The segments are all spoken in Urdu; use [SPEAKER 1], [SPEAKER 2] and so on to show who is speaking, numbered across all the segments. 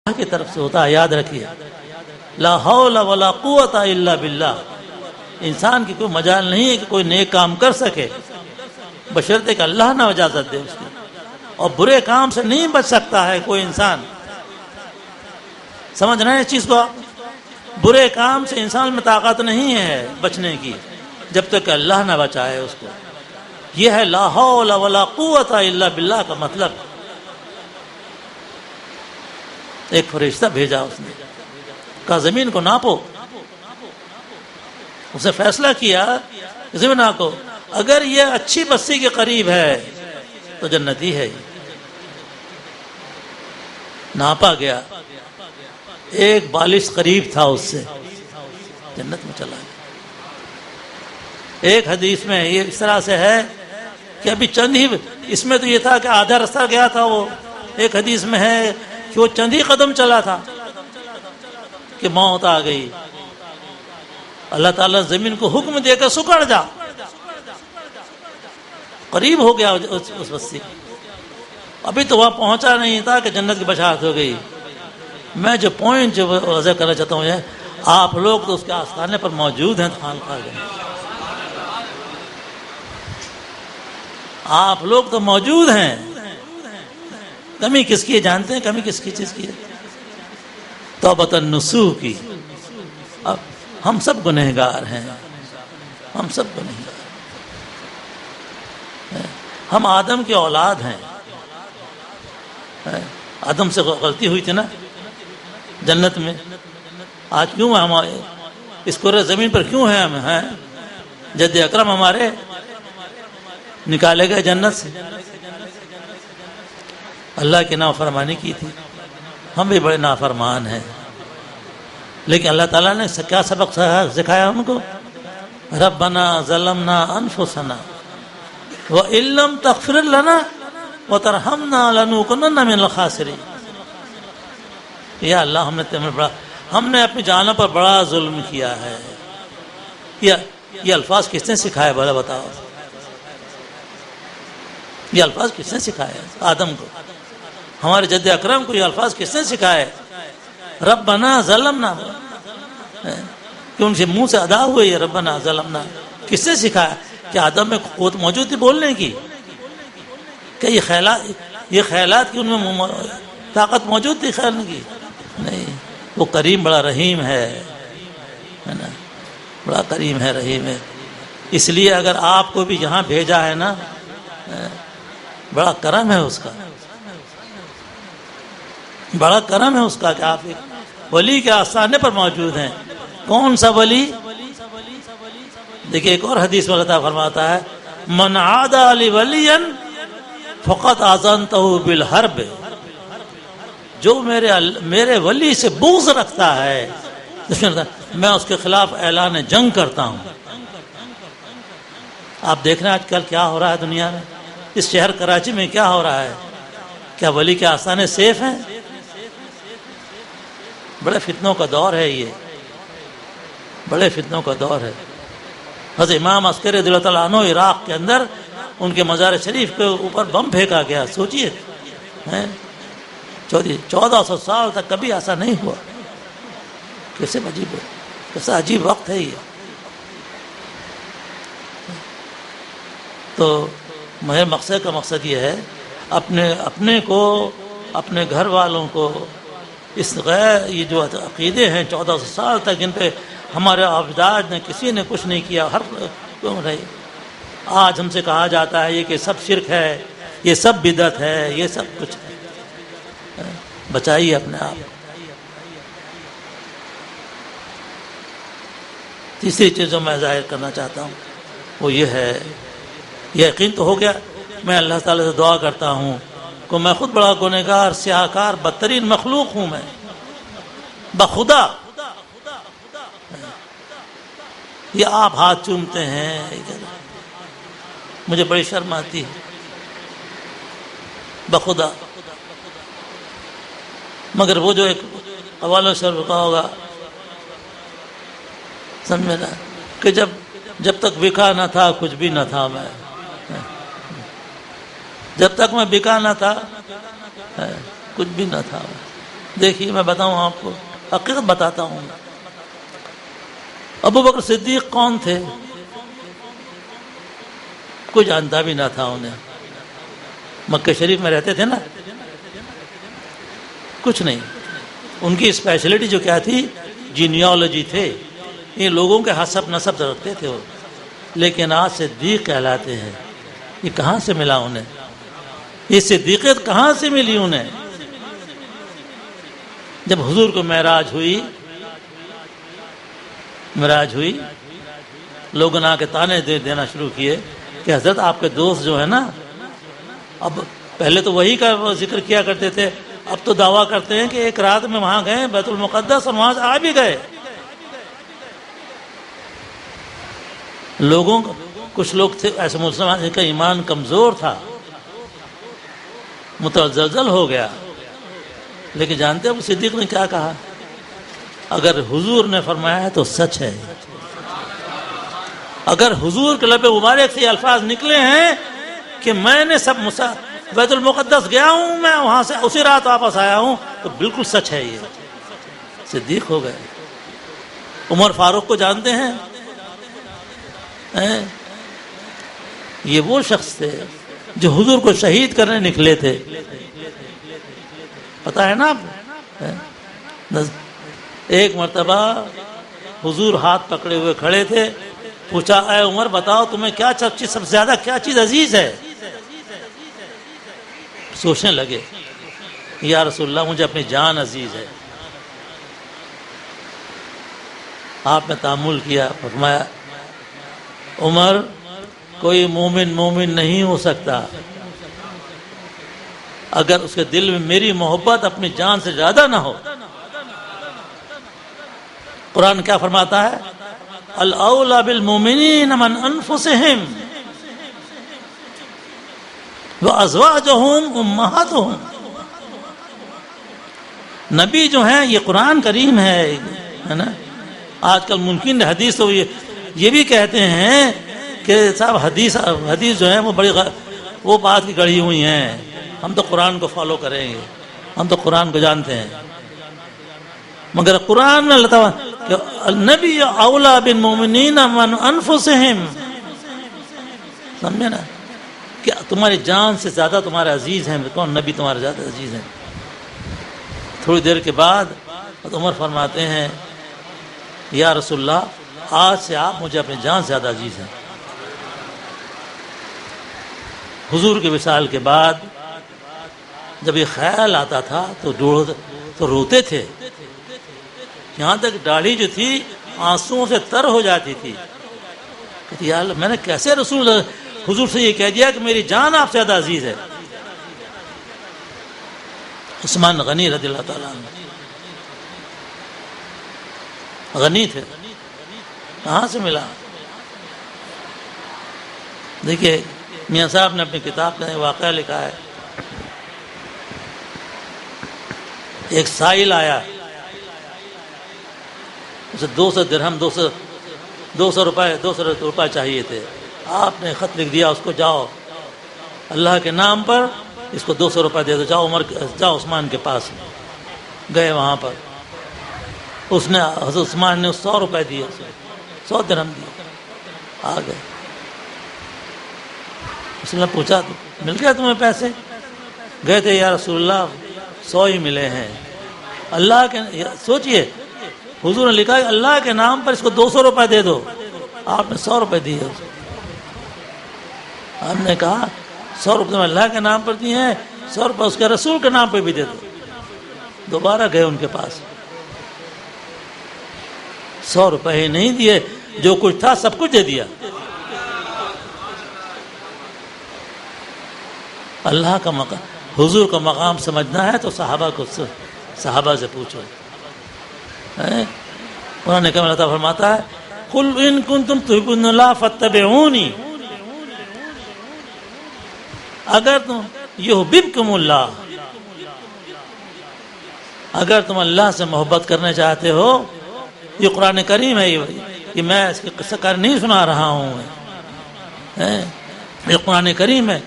[SPEAKER 1] اللہ کی طرف سے ہوتا ہے. یاد رکھیے لا حول ولا قوت الا باللہ. انسان کی کوئی مجال نہیں ہے کہ کوئی نیک کام کر سکے بشرطے کہ اللہ نہ اجازت دے اس کی. اور برے کام سے نہیں بچ سکتا ہے کوئی انسان. سمجھ رہے ہیں اس چیز کو آپ؟ برے کام سے انسان میں طاقت نہیں ہے بچنے کی جب تک کہ اللہ نہ بچائے اس کو. یہ ہے لا حول ولا قوت الا باللہ کا مطلب. ایک فرشتہ بھیجا اس نے، کہا زمین کو ناپو. اس نے فیصلہ کیا زمین کو اگر یہ اچھی بستی کے قریب ہے تو جنتی ہے. ناپا گیا، ایک بالش قریب تھا اس سے، جنت میں چلا گیا. ایک حدیث میں یہ اس طرح سے ہے کہ ابھی چند ہی، اس میں تو یہ تھا کہ آدھا راستہ گیا تھا وہ. ایک حدیث میں ہے کہ وہ چند ہی قدم چلا تھا کہ موت آ گئی. اللہ تعالیٰ زمین کو حکم دے کر سکڑ جا. قریب ہو گیا اس بستی. ابھی تو وہاں پہنچا نہیں تھا کہ جنت کی بشارت ہو گئی. میں جو پوائنٹ جو واضح کرنا چاہتا ہوں یہ، آپ لوگ تو اس کے آستانے پر موجود ہیں خانقاہ کے. آپ لوگ تو موجود ہیں. کمی کس کی ہے جانتے ہیں؟ کمی کس کی چیز کی ہے؟ توبۃ النصوح کی. اب ہم سب گنہگار ہیں، ہم سب گنہگار. ہم آدم کی اولاد ہیں. آدم سے غلطی ہوئی تھی نا جنت میں. آج کیوں ہم اس کرۂ زمین پر کیوں ہیں؟ ہم ہیں جد اکرم ہمارے نکالے گئے جنت سے. اللہ کی نافرمانی کی تھی. ہم بھی بڑے نافرمان ہیں، لیکن اللہ تعالیٰ نے کیا سبق سکھایا ہم کو؟ ربنا ظلمنا انفسنا وان لم تغفر لنا وترحمنا لنكونن من الخاسرین. یا اللہ ہم نے اپنی جانوں پر بڑا ظلم کیا ہے. یہ الفاظ کس نے سکھائے بھلا بتاؤ؟ یہ الفاظ کس نے سکھائے؟ آدم کو، ہمارے جد اکرم کو یہ الفاظ کس نے سکھائے؟ ربنا ظلمنا، کہ ان سے منہ سے ادا ہوئے یہ ربنا ظلمنا. کس نے سکھایا؟ کہ آدم میں قوت موجود تھی بولنے کی؟ کہ یہ خیالات کی ان میں طاقت موجود تھی خیال کی؟ نہیں. وہ کریم بڑا رحیم ہے نا، بڑا کریم ہے، رحیم ہے. اس لیے اگر آپ کو بھی یہاں بھیجا ہے نا، بڑا کرم ہے اس کا، بڑا کرم ہے اس کا کہ آپ ایک ولی کے آستانے پر موجود ہیں. کون سا ولی؟ دیکھیے ایک اور حدیث میں اللہ تعالیٰ فرماتا ہے من عادى لي وليا فقد آذنته بالحرب. جو میرے ولی سے بغض رکھتا ہے میں اس کے خلاف اعلان جنگ کرتا ہوں. آپ دیکھ رہے ہیں آج کل کیا ہو رہا ہے دنیا میں، اس شہر کراچی میں کیا ہو رہا ہے. کیا ولی کے آستانے سیف ہیں؟ بڑے فتنوں کا دور ہے، یہ بڑے فتنوں کا دور ہے. حضرت امام عسکری رضی اللہ تعالیٰ عنہ عراق کے اندر ان کے مزار شریف کے اوپر بم پھینکا گیا. سوچئے 1400 سال تک کبھی ایسا نہیں ہوا. کیسے عجیب ہے، کیسا عجیب وقت ہے یہ. تو میرے مقصد کا مقصد یہ ہے اپنے کو، اپنے گھر والوں کو اس یہ جو عقیدے ہیں 1400 سال تک جن پہ ہمارے اجداد نے کسی نے کچھ نہیں کیا، ہر کیوں رہے. آج ہم سے کہا جاتا ہے یہ کہ سب شرک ہے، یہ سب بدعت ہے، یہ سب کچھ ہے. بچائیے اپنے آپ. تیسری چیز جو میں ظاہر کرنا چاہتا ہوں وہ یہ ہے، یہ یقین تو ہو گیا. میں اللہ تعالیٰ سے دعا کرتا ہوں کہ میں خود بڑا گنہگار، سیاہکار، بدترین مخلوق ہوں. میں بخدا یہ آپ ہاتھ چومتے ہیں، مجھے بڑی شرم آتی ہے بخدا. مگر وہ جو ایک حوالہ شرف کا ہوگا سمجھ نا کہ جب تک بکا نہ تھا کچھ بھی نہ تھا. میں جب تک میں بکا نہ تھا کچھ بھی نہ تھا. دیکھیے میں بتاؤں آپ کو، حقیقت بتاتا ہوں. ابو بکر صدیق کون تھے؟ کوئی جانتا بھی نہ تھا انہیں. مکہ شریف میں رہتے تھے نا، کچھ نہیں. ان کی اسپیشلٹی جو کیا تھی، جینیالوجی تھے. یہ لوگوں کے حسب نسب رکھتے تھے وہ. لیکن آج صدیق کہلاتے ہیں. یہ کہاں سے ملا انہیں؟ یہ صدیقیت کہاں سے ملی انہیں؟ جب حضور کو معراج ہوئی لوگوں نے آ کے تانے دینا شروع کیے کہ حضرت آپ کے دوست جو ہے نا، اب پہلے تو وہی کا ذکر کیا کرتے تھے، اب تو دعویٰ کرتے ہیں کہ ایک رات میں وہاں گئے بیت المقدس اور وہاں سے آ بھی گئے. کچھ لوگ تھے ایسے مسلمان جن کا ایمان کمزور تھا، متزلزل ہو گیا. لیکن جانتے ہیں صدیق نے کیا کہا؟ اگر حضور نے فرمایا ہے تو سچ ہے. اگر حضور کے لب مبارک سے یہ الفاظ نکلے ہیں کہ میں نے بیت المقدس گیا ہوں، میں وہاں سے اسی رات واپس آیا ہوں، تو بالکل سچ ہے. یہ صدیق ہو گئے. عمر فاروق کو جانتے ہیں؟ یہ وہ شخص تھے جو حضور کو شہید کرنے نکلے تھے. پتا ہے نا آپ؟ ایک مرتبہ حضور ہاتھ پکڑے ہوئے کھڑے تھے، پوچھا اے عمر بتاؤ تمہیں کیا چیز سب سے زیادہ کیا چیز عزیز ہے؟ سوچنے لگے، یا رسول اللہ مجھے اپنی جان عزیز ہے. آپ نے تأمل کیا، فرمایا عمر کوئی مومن نہیں ہو سکتا اگر اس کے دل میں میری محبت اپنی جان سے زیادہ نہ ہو. قرآن کیا فرماتا ہے؟ الاولی بالمؤمنین من انفسہم وازواجہم امہاتہم. نبی جو ہیں، یہ قرآن کریم ہے نا. آج کل منکرین حدیث تو یہ بھی کہتے ہیں کہ صاحب حدیث جو ہے وہ بڑی وہ بات کی گڑھی ہوئی ہیں، ہم تو قرآن کو فالو کریں گے، ہم تو قرآن کو جانتے ہیں. مگر قرآن میں اللہ تعالیٰ کہ النبی اولا بالمؤمنین من انفسہم، سمجھے نا، کہ تمہاری جان سے زیادہ تمہارے عزیز ہیں. کون؟ نبی تمہارے زیادہ عزیز ہیں. تھوڑی دیر کے بعد عمر فرماتے ہیں یا رسول اللہ آج سے آپ مجھے اپنی جان سے زیادہ عزیز ہیں. حضور کے وصال کے بعد جب یہ خیال آتا تھا تو روتے تھے، یہاں تک داڑھی جو تھی آنسوؤں سے تر ہو جاتی تھی. کہتی یا اللہ میں نے کیسے حضور سے یہ کہہ دیا کہ میری جان آپ سے زیادہ عزیز ہے. عثمان غنی رضی اللہ تعالیٰ عنہ غنی تھے، کہاں سے ملا؟ دیکھیے میاں صاحب نے اپنی کتاب میں واقعہ لکھا ہے. ایک سائل آیا، اسے 200 درہم 200 روپے چاہیے تھے. آپ نے خط لکھ دیا اس کو، جاؤ اللہ کے نام پر اس کو 200 روپے دے دو، جاؤ عثمان کے پاس. گئے وہاں پر، اس نے حضرت عثمان نے 100 روپے دیے، 100 درہم دیے. آ گئے، اس نے پوچھا تو مل گیا تمہیں پیسے؟ گئے تھے یا رسول اللہ 100 ہی ملے ہیں. اللہ کے سوچئے حضور نے لکھا کہ اللہ کے نام پر اس کو 200 روپے دے دو. آپ نے 100 روپے دیے. آپ نے کہا 100 روپے میں اللہ کے نام پر دیے ہیں، 100 روپے اس کے رسول کے نام پہ بھی دے دو. دوبارہ گئے ان کے پاس، 100 روپے ہی نہیں دیے، جو کچھ تھا سب کچھ دے دیا. اللہ کا مقام، حضور کا مقام سمجھنا ہے تو صحابہ سے پوچھو. انہوں نے کہا اللہ تعالیٰ فرماتا ہے قل ان کنتم تحبون اللہ فاتبعونی، اگر تم یحببکم اللہ، اگر تم اللہ سے محبت کرنا چاہتے ہو. یہ قرآن کریم ہے، یہ میں اس کے قصہ کار نہیں سنا رہا ہوں، یہ قرآن کریم ہے.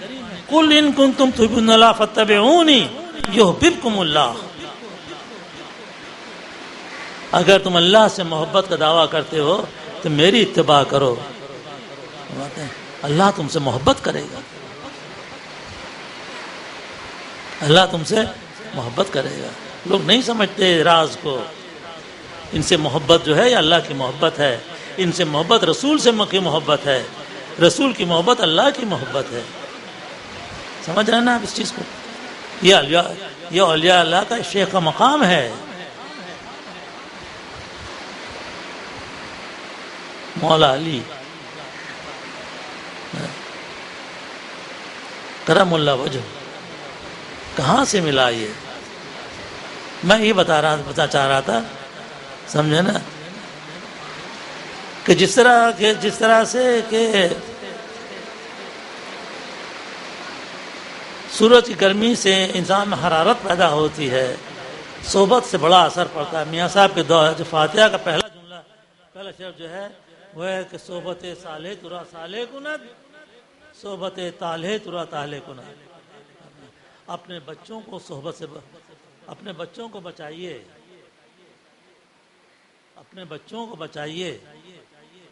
[SPEAKER 1] قل ان کنتم تحبون اللہ فاتبعونی یحببکم اللہ. اگر تم اللہ سے محبت کا دعویٰ کرتے ہو تو میری اتباع کرو. اللہ تم سے محبت کرے گا. اللہ تم سے محبت کرے گا. لوگ نہیں سمجھتے راز کو. ان سے محبت جو ہے یہ اللہ کی محبت ہے. ان سے محبت رسول سے کی محبت ہے. رسول کی محبت اللہ کی محبت ہے. سمجھ رہے ہیں نا آپ اس چیز کو؟ یہ اولیاء اللہ کا شیخ کا مقام ہے. مولا علی کرم اللہ وجہ کہاں سے ملا؟ یہ میں یہ بتا چاہ رہا تھا، سمجھے نا، کہ جس طرح سے کہ سورج کی گرمی سے انسان میں حرارت پیدا ہوتی ہے، صحبت سے بڑا اثر پڑتا ہے. میاں صاحب کے دور جو فاتحہ کا پہلا جملہ، پہلا شعر جو ہے وہ ہے کہ صحبت صالح ترا صالح کند، صحبت طالح ترا طالح کند. اپنے بچوں کو صحبت سے اپنے بچوں کو بچائیے، اپنے بچوں کو بچائیے.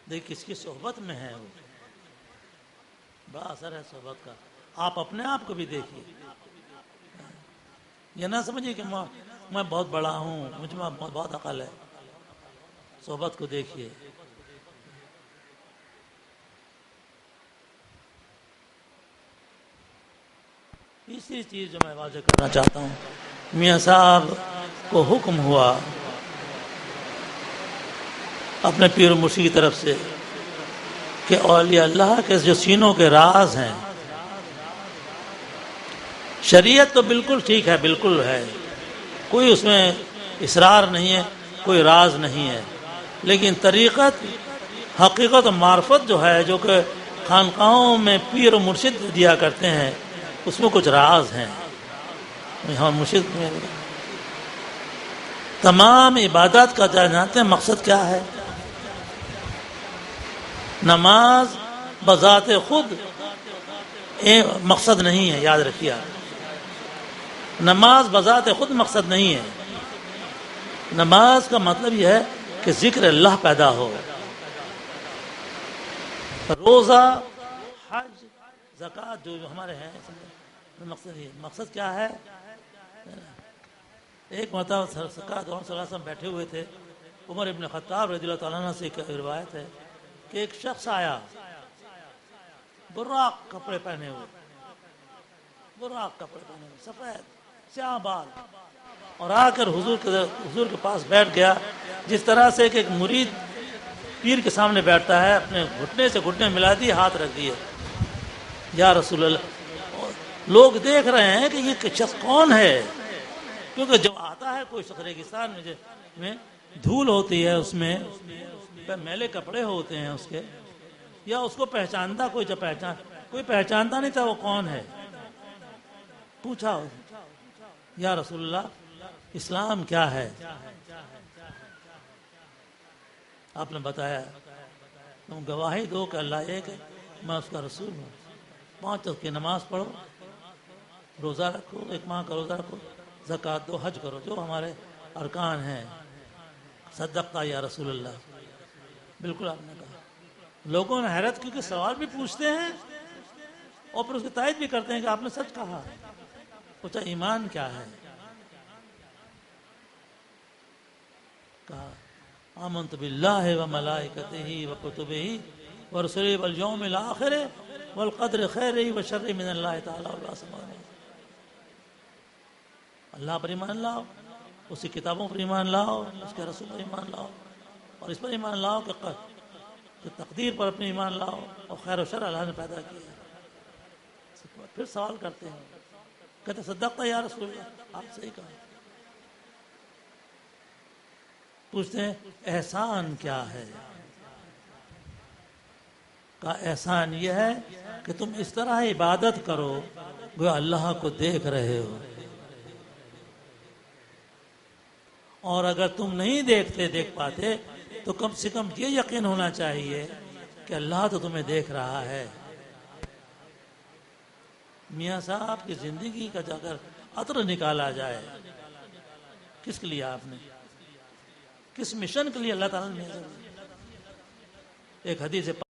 [SPEAKER 1] دیکھ کس کی صحبت میں ہے، وہ بڑا اثر ہے صحبت کا. آپ اپنے آپ کو بھی دیکھیے. یہ نہ سمجھیے کہ میں بہت بڑا ہوں، مجھ میں بہت عقل ہے. صحبت کو دیکھیے. تیسری چیز جو میں واضح کرنا چاہتا ہوں، میاں صاحب کو حکم ہوا اپنے پیر و مرشد کی طرف سے کہ اولیاء اللہ کے جو سینوں کے راز ہیں، شریعت تو بالکل ٹھیک ہے، بالکل ہے، کوئی اس میں اسرار نہیں ہے، کوئی راز نہیں ہے، لیکن طریقت، حقیقت و معرفت جو ہے، جو کہ خانقاہوں میں پیر و مرشد دیا کرتے ہیں، اس میں کچھ راز ہیں. مرشد میں تمام عبادات کا جانتے ہیں مقصد کیا ہے. نماز بذات خود مقصد نہیں ہے، یاد رکھیے. نماز بذات خود مقصد نہیں ہے. نماز کا مطلب یہ ہے کہ ذکر اللہ پیدا ہو. روزہ، حج، زکوٰۃ جو ہمارے ہیں، مقصد یہ. مقصد کیا ہے؟ ایک مرتبہ سرکار دو صلی اللہ علیہ وسلم بیٹھے ہوئے تھے. عمر ابن خطاب رضی اللہ تعالیٰ عنہ سے ایک روایت ہے کہ ایک شخص آیا براق کپڑے پہنے ہوئے، سفید سیاہ بال، اور آ کر حضور کے پاس بیٹھ گیا. جس طرح سے کہ ایک مرید پیر کے سامنے بیٹھتا ہے، اپنے گھٹنے سے گھٹنے ملا دیے، ہاتھ رکھ دیے. یا رسول اللہ. لوگ دیکھ رہے ہیں کہ یہ شخص کون ہے، کیونکہ جب آتا ہے کوئی شخص ریگستان میں دھول ہوتی ہے، اس میں میلے کپڑے ہوتے ہیں اس کے، یا اس کو پہچانتا کوئی پہچانتا نہیں تھا وہ کون ہے. پوچھا یا رسول اللہ اسلام کیا ہے؟ آپ نے بتایا تم گواہی دو کہ اللہ ایک ہے، میں اس کا رسول ہوں. 5 وقت کی نماز پڑھو، روزہ رکھو، 1 ماہ کا روزہ رکھو، زکوٰۃ دو، حج کرو، جو ہمارے ارکان ہیں. صدقتا یا رسول اللہ. بالکل آپ نے کہا. لوگوں نے حیرت کیونکہ سوال بھی پوچھتے ہیں اور پھر اس کی تائید بھی کرتے ہیں کہ آپ نے سچ کہا. پوچھا ایمان کیا ہے؟ کہا آمنت باللہ و ملائکتہ و کتبہ و رسلہ والیوم الآخر والقدر خیرہ و شرہ من اللہ تعالی. اللہ پر ایمان لاؤ، اس کی کتابوں پر ایمان لاؤ، اس کے رسول پر ایمان لاؤ، اور اس پر ایمان لاؤ کہ تقدیر پر اپنے ایمان لاؤ، اور خیر و شر اللہ نے پیدا کیا. پھر سوال کرتے ہیں، کہتے صدقتا یا رسول اللہ، آپ صحیح کہا. پوچھتے ہیں احسان کیا ہے؟ کہا احسان یہ ہے کہ تم اس طرح عبادت کرو گویا اللہ کو دیکھ رہے ہو، اور اگر تم نہیں دیکھ پاتے تو کم سے کم یہ یقین ہونا چاہیے کہ اللہ تو تمہیں دیکھ رہا ہے. میاں صاحب کی زندگی کا اگر عطر نکالا جائے، کس کے لیے آپ نے کس مشن کے لیے اللہ تعالیٰ نے بھیجا. ایک حدیث